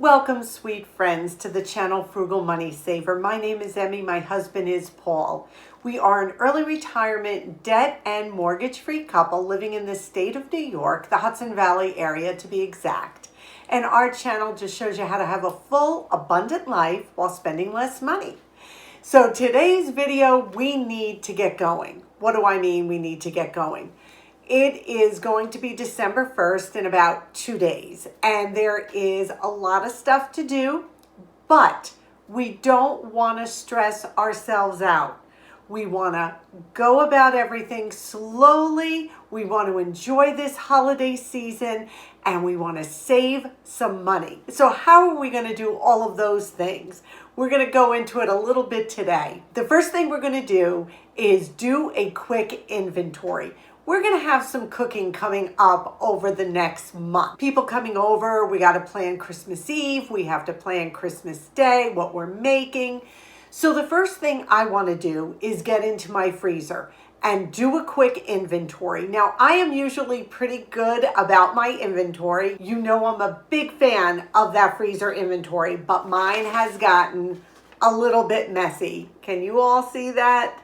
Welcome, sweet friends, to the channel Frugal Money Saver. My name is Emmy. My husband is Paul. We are an early retirement, debt and mortgage-free couple living in the state of New York, the Jefferson Valley area to be exact. And our channel just shows you how to have a full, abundant life while spending less money. So today's video, we need to get going. What do I mean we need to get going? It is going to be December 1st in about 2 days, and there is a lot of stuff to do, but we don't want to stress ourselves out. We want to go about everything slowly. We want to enjoy this holiday season, and we want to save some money. So how are we going to do all of those things? We're going to go into it a little bit today. The first thing we're going to do is do a quick inventory. We're going to have some cooking coming up over the next month. People coming over, we got to plan Christmas Eve, we have to plan Christmas Day, what we're making. So the first thing I want to do is get into my freezer and do a quick inventory. Now, I am usually pretty good about my inventory. You know I'm a big fan of that freezer inventory, but mine has gotten a little bit messy. Can you all see that?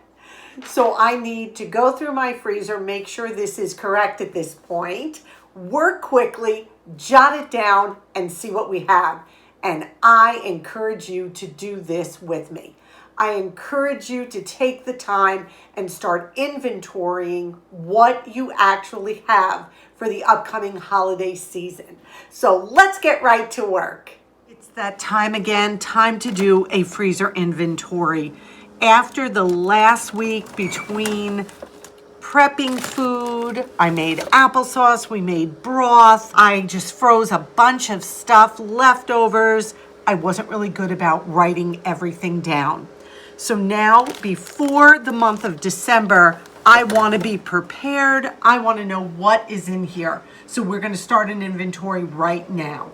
So I need to go through my freezer, make sure this is correct at this point, work quickly, jot it down, and see what we have. And I encourage you to do this with me. I encourage you to take the time and start inventorying what you actually have for the upcoming holiday season. So let's get right to work. It's that time again, time to do a freezer inventory. After the last week between prepping food, I made applesauce, we made broth, I just froze a bunch of stuff, leftovers. I wasn't really good about writing everything down. So now, before the month of December, I want to be prepared. I want to know what is in here. So we're going to start an inventory right now.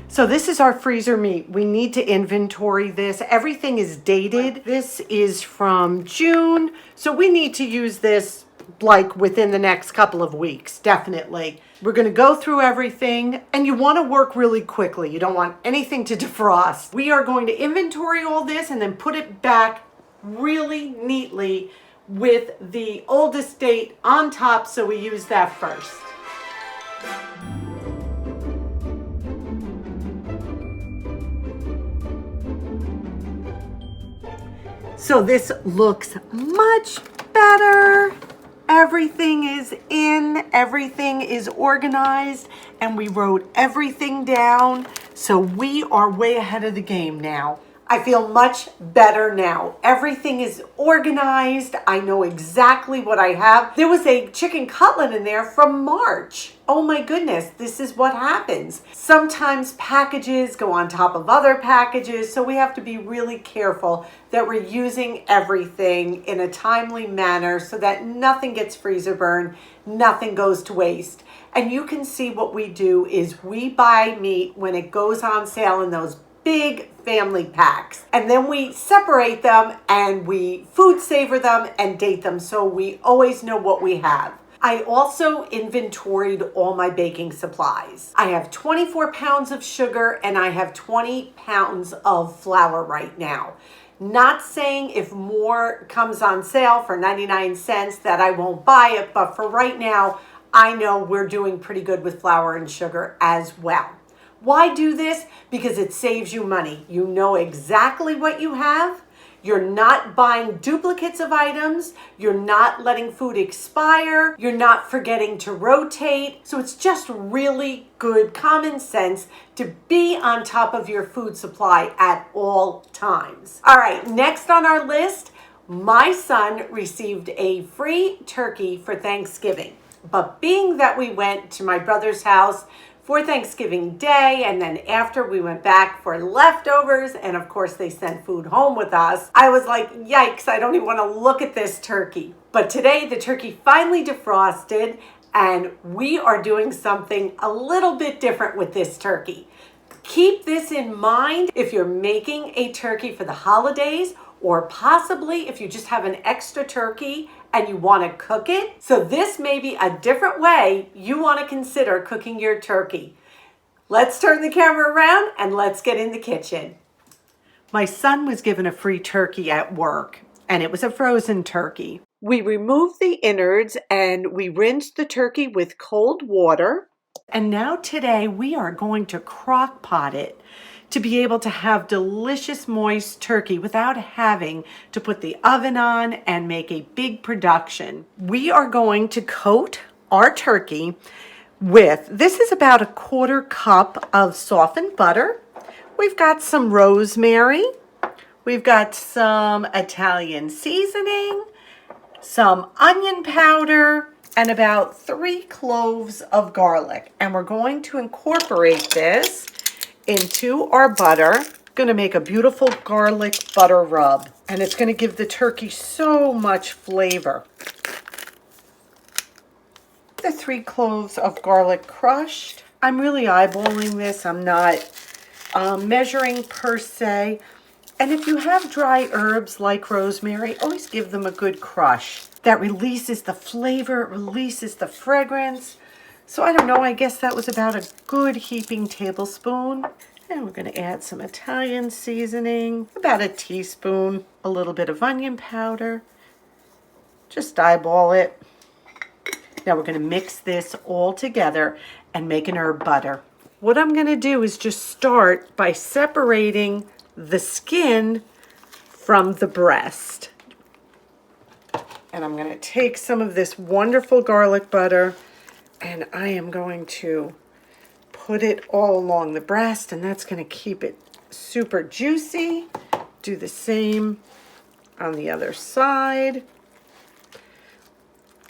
So this is our freezer meat. We need to inventory this. Everything is dated. This is from June. So we need to use this like within the next couple of weeks, definitely. We're going to go through everything, and you want to work really quickly. You don't want anything to defrost. We are going to inventory all this and then put it back really neatly with the oldest date on top, so we use that first. So this looks much better. Everything is in, everything is organized, and we wrote everything down. So we are way ahead of the game now. I feel much better now. Everything is organized. I know exactly what I have. There was a chicken cutlet in there from March. Oh my goodness, this is what happens. Sometimes packages go on top of other packages, so we have to be really careful that we're using everything in a timely manner so that nothing gets freezer burned, nothing goes to waste. And you can see what we do is we buy meat when it goes on sale in those big family packs, and then we separate them and we food saver them and date them so we always know what we have. I also inventoried all my baking supplies. I have 24 pounds of sugar and I have 20 pounds of flour right now. Not saying if more comes on sale for 99 cents that I won't buy it, but for right now, I know we're doing pretty good with flour and sugar as well. Why do this? Because it saves you money. You know exactly what you have. You're not buying duplicates of items. You're not letting food expire. You're not forgetting to rotate. So it's just really good common sense to be on top of your food supply at all times. All right, next on our list, my son received a free turkey for Thanksgiving. But being that we went to my brother's house for Thanksgiving Day, and then after we went back for leftovers, and of course they sent food home with us. I was like, yikes, I don't even want to look at this turkey. But today the turkey finally defrosted, and we are doing something a little bit different with this turkey. Keep this in mind if you're making a turkey for the holidays, or possibly if you just have an extra turkey and you want to cook it. So this may be a different way you want to consider cooking your turkey. Let's turn the camera around and let's get in the kitchen. My son was given a free turkey at work, and it was a frozen turkey. We removed the innards and we rinsed the turkey with cold water. And now today we are going to crock pot it to be able to have delicious moist turkey without having to put the oven on and make a big production. We are going to coat our turkey with, this is about a 1/4 cup of softened butter. We've got some rosemary. We've got some Italian seasoning, some onion powder, and about 3 cloves of garlic. And we're going to incorporate this into our butter. Going to make a beautiful garlic butter rub, and it's going to give the turkey so much flavor. The 3 cloves of garlic crushed. I'm really eyeballing this. I'm not measuring per se. And if you have dry herbs like rosemary, always give them a good crush. That releases the flavor, it releases the fragrance. So I don't know, I guess that was about a good heaping tablespoon. And we're going to add some Italian seasoning, about a teaspoon, a little bit of onion powder. Just eyeball it. Now we're going to mix this all together and make an herb butter. What I'm going to do is just start by separating the skin from the breast. And I'm going to take some of this wonderful garlic butter and I am going to put it all along the breast, and that's going to keep it super juicy. Do the same on the other side.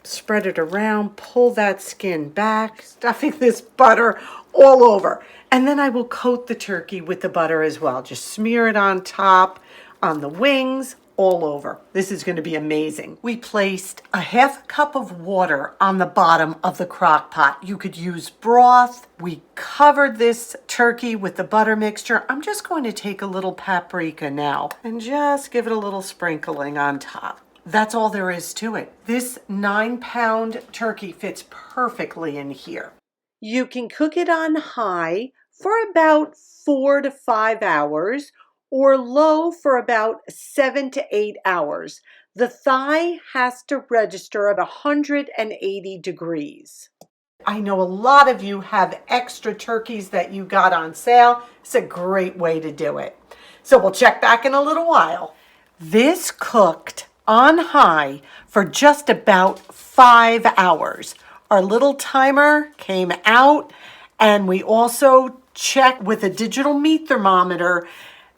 Spread it around, pull that skin back, stuffing this butter all over. And then I will coat the turkey with the butter as well. Just smear it on top, on the wings, all over. This is going to be amazing. We placed a 1/2 cup of water on the bottom of the crock pot. You could use broth. We covered this turkey with the butter mixture. I'm just going to take a little paprika now and just give it a little sprinkling on top. That's all there is to it. This 9-pound turkey fits perfectly in here. You can cook it on high for about 4 to 5 hours, or low for about 7 to 8 hours. The thigh has to register at 180 degrees. I know a lot of you have extra turkeys that you got on sale. It's a great way to do it. So we'll check back in a little while. This cooked on high for just about 5 hours. Our little timer came out, and we also checked with a digital meat thermometer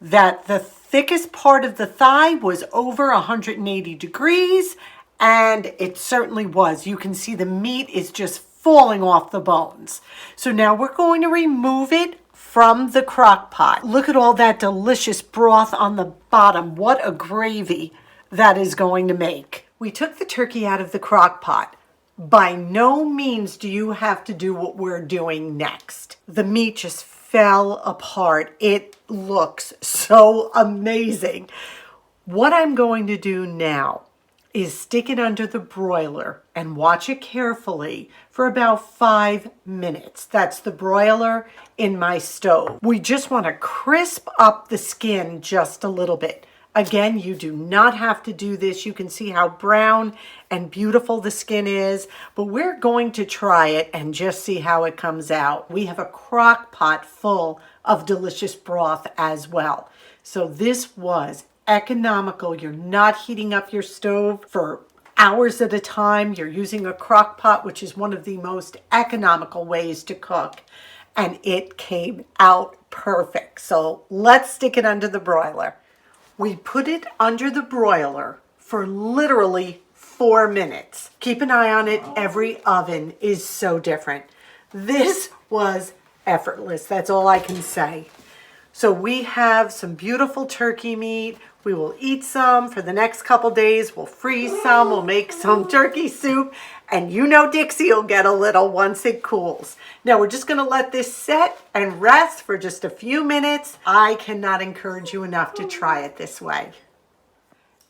that the thickest part of the thigh was over 180 degrees, and it certainly was. You can see the meat is just falling off the bones. So now we're going to remove it from the crock pot. Look at all that delicious broth on the bottom. What a gravy that is going to make. We took the turkey out of the crock pot. By no means do you have to do what we're doing next. The meat just fell apart. It looks so amazing. What I'm going to do now is stick it under the broiler and watch it carefully for about 5 minutes. That's the broiler in my stove. We just want to crisp up the skin just a little bit. Again, you do not have to do this. You can see how brown and beautiful the skin is, but we're going to try it and just see how it comes out. We have a crock pot full of delicious broth as well. So this was economical. You're not heating up your stove for hours at a time. You're using a crock pot, which is one of the most economical ways to cook. And it came out perfect. So let's stick it under the broiler. We put it under the broiler for literally 4 minutes. Keep an eye on it. Every oven is so different. This was effortless. That's all I can say. So we have some beautiful turkey meat. We will eat some for the next couple days. We'll freeze some. We'll make some turkey soup. And you know Dixie will get a little once it cools. Now we're just going to let this set and rest for just a few minutes. I cannot encourage you enough to try it this way.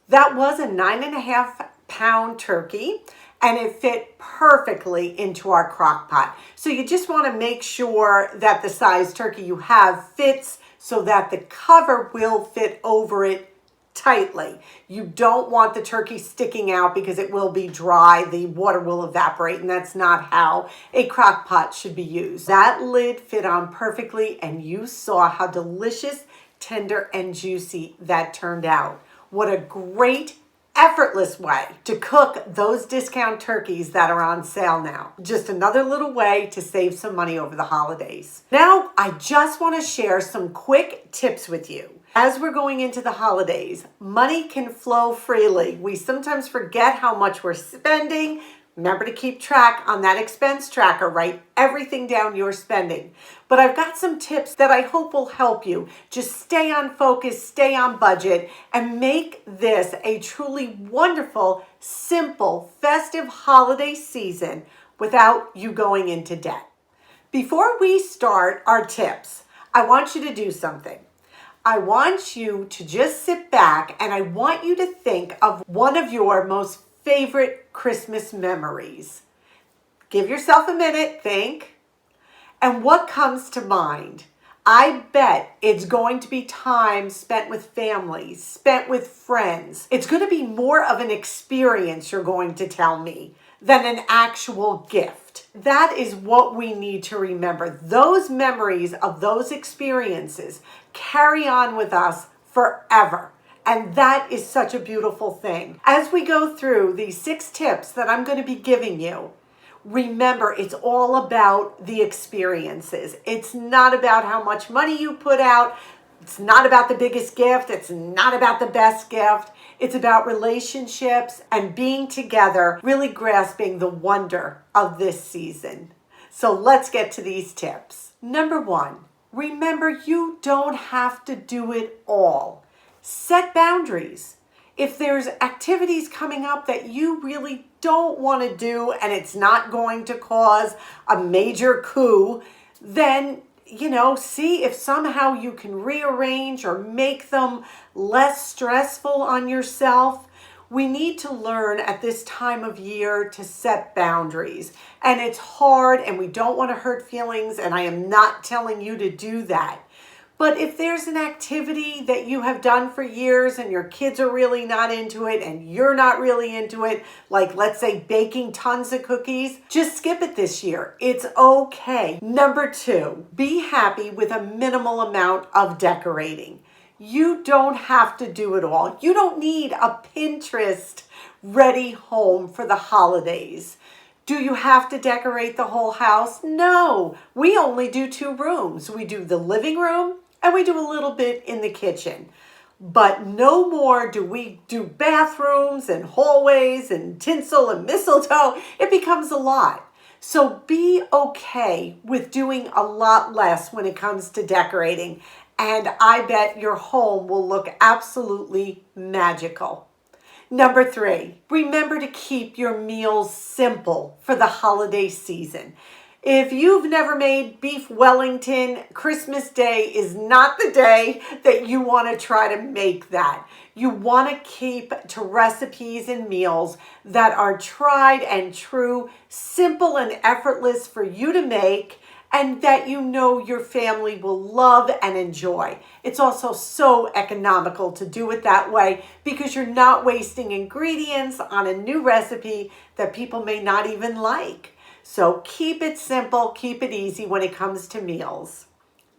That was a 9.5-pound turkey, and it fit perfectly into our crock pot. So you just want to make sure that the size turkey you have fits so that the cover will fit over it tightly. You don't want the turkey sticking out because it will be dry. The water will evaporate, and that's not how a crock pot should be used. That lid fit on perfectly, and you saw how delicious, tender, and juicy that turned out. What a great, effortless way to cook those discount turkeys that are on sale now. Just another little way to save some money over the holidays. Now, I just want to share some quick tips with you. As we're going into the holidays, money can flow freely. We sometimes forget how much we're spending. Remember to keep track on that expense tracker. Write everything down you're spending. But I've got some tips that I hope will help you. Just stay on focus, stay on budget, and make this a truly wonderful, simple, festive holiday season without you going into debt. Before we start our tips, I want you to do something. I want you to just sit back and I want you to think of one of your most favorite Christmas memories. Give yourself a minute, think. And what comes to mind? I bet it's going to be time spent with family, spent with friends. It's going to be more of an experience, you're going to tell me, than an actual gift. That is what we need to remember. Those memories of those experiences carry on with us forever. And that is such a beautiful thing. As we go through these 6 tips that I'm going to be giving you, remember it's all about the experiences. It's not about how much money you put out. It's not about the biggest gift. It's not about the best gift. It's about relationships and being together, really grasping the wonder of this season. So let's get to these tips. Number 1, remember you don't have to do it all. Set boundaries. If there's activities coming up that you really don't want to do and it's not going to cause a major coup, then, see if somehow you can rearrange or make them less stressful on yourself. We need to learn at this time of year to set boundaries. And it's hard and we don't want to hurt feelings, and I am not telling you to do that. But if there's an activity that you have done for years and your kids are really not into it and you're not really into it, like let's say baking tons of cookies, just skip it this year. It's okay. Number 2, be happy with a minimal amount of decorating. You don't have to do it all. You don't need a Pinterest ready home for the holidays. Do you have to decorate the whole house? No, we only do 2 rooms. We do the living room and we do a little bit in the kitchen. But no more do we do bathrooms and hallways and tinsel and mistletoe. It becomes a lot. So be okay with doing a lot less when it comes to decorating. And I bet your home will look absolutely magical. Number 3, remember to keep your meals simple for the holiday season. If you've never made beef Wellington, Christmas Day is not the day that you want to try to make that. You want to keep to recipes and meals that are tried and true, simple and effortless for you to make, and that you know your family will love and enjoy. It's also so economical to do it that way because you're not wasting ingredients on a new recipe that people may not even like. So keep it simple, keep it easy when it comes to meals.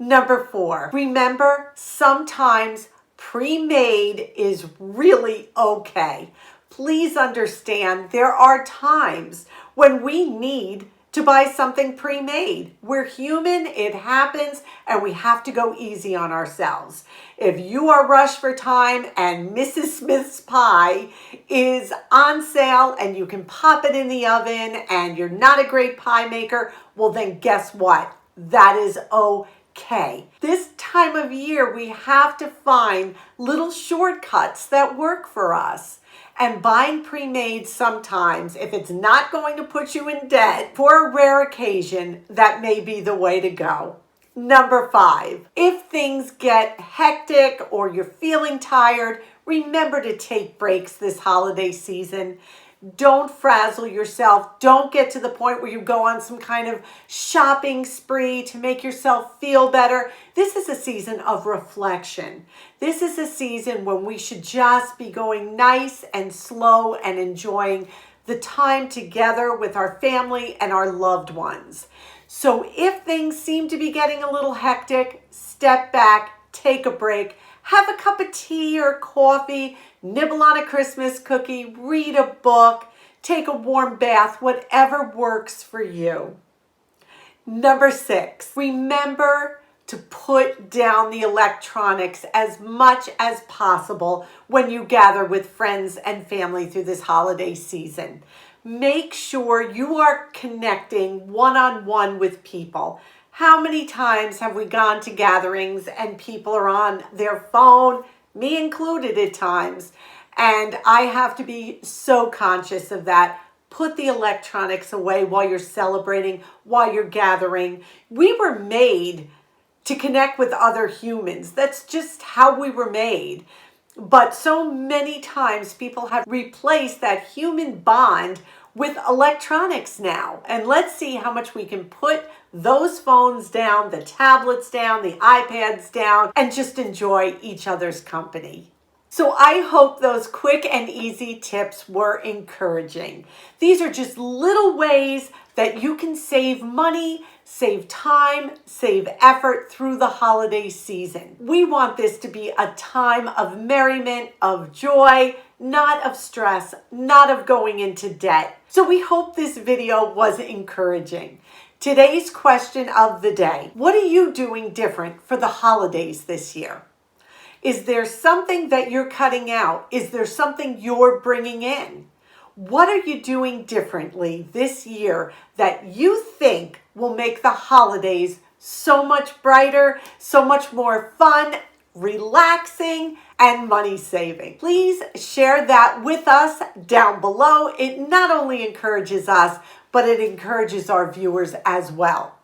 Number 4, remember sometimes pre-made is really okay. Please understand there are times when we need to buy something pre-made. We're human, it happens, and we have to go easy on ourselves. If you are rushed for time and Mrs. Smith's pie is on sale and you can pop it in the oven and you're not a great pie maker, well then guess what? That is okay. This time of year, we have to find little shortcuts that work for us. And buying pre-made sometimes, if it's not going to put you in debt, for a rare occasion, that may be the way to go. Number 5, if things get hectic or you're feeling tired, remember to take breaks this holiday season. Don't frazzle yourself. Don't get to the point where you go on some kind of shopping spree to make yourself feel better. This is a season of reflection. This is a season when we should just be going nice and slow and enjoying the time together with our family and our loved ones. So if things seem to be getting a little hectic, step back, take a break, have a cup of tea or coffee, nibble on a Christmas cookie, read a book, take a warm bath, whatever works for you. Number 6, remember to put down the electronics as much as possible when you gather with friends and family through this holiday season. Make sure you are connecting one-on-one with people. How many times have we gone to gatherings and people are on their phone, me included at times, and I have to be so conscious of that. Put the electronics away while you're celebrating, while you're gathering. We were made to connect with other humans. That's just how we were made. But so many times people have replaced that human bond with electronics now. And let's see how much we can put those phones down, the tablets down, the iPads down, and just enjoy each other's company. So I hope those quick and easy tips were encouraging. These are just little ways that you can save money, save time, save effort through the holiday season. We want this to be a time of merriment, of joy, not of stress, not of going into debt. So we hope this video was encouraging. Today's question of the day: what are you doing different for the holidays this year? Is there something that you're cutting out? Is there something you're bringing in? What are you doing differently this year that you think will make the holidays so much brighter, so much more fun, relaxing, and money saving? Please share that with us down below. It not only encourages us, but it encourages our viewers as well.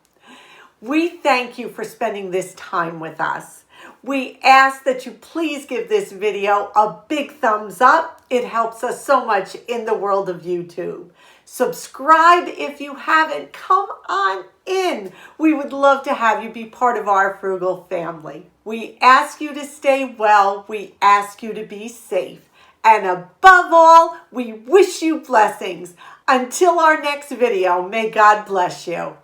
We thank you for spending this time with us. We ask that you please give this video a big thumbs up. It helps us so much in the world of YouTube. Subscribe if you haven't. Come on in. We would love to have you be part of our Frugal family. We ask you to stay well. We ask you to be safe. And above all, we wish you blessings. Until our next video, may God bless you.